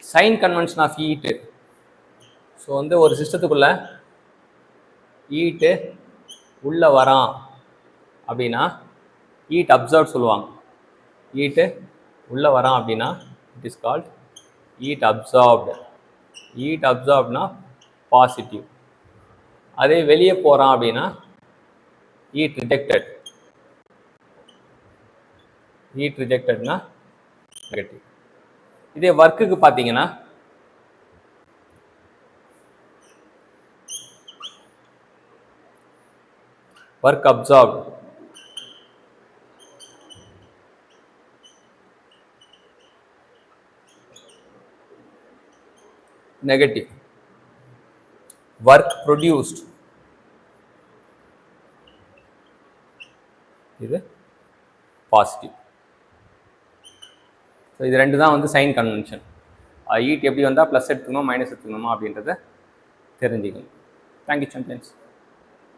Sign convention of heat. So வந்து ஒரு சிஸ்டத்துக்குள்ள ஈட்டு உள்ளே வரான் அப்படின்னா ஈட் அப்சர்வ் சொல்லுவாங்க. ஈட்டு உள்ளே வரான் அப்படின்னா it is called heat absorbed. Heat அப்சார்ப்னா பாசிட்டிவ். அதே வெளியே போகிறான் அப்படின்னா ஈட் ரிஜெக்டட். ஈட் ரிஜெக்டட்னா நெகட்டிவ். இதே ஒர்க்குக்கு பார்த்தீங்கன்னா work absorbed, negative. Work produced, இது பாசிட்டிவ். ஸோ இது ரெண்டு தான் வந்து சைன் கன்வென்ஷன். ஈட் எப்படி வந்தால் ப்ளஸ் எடுத்துக்கணும் மைனஸ் எடுத்துக்கணுமா அப்படின்றத தெரிஞ்சுக்கணும். Thank you champions.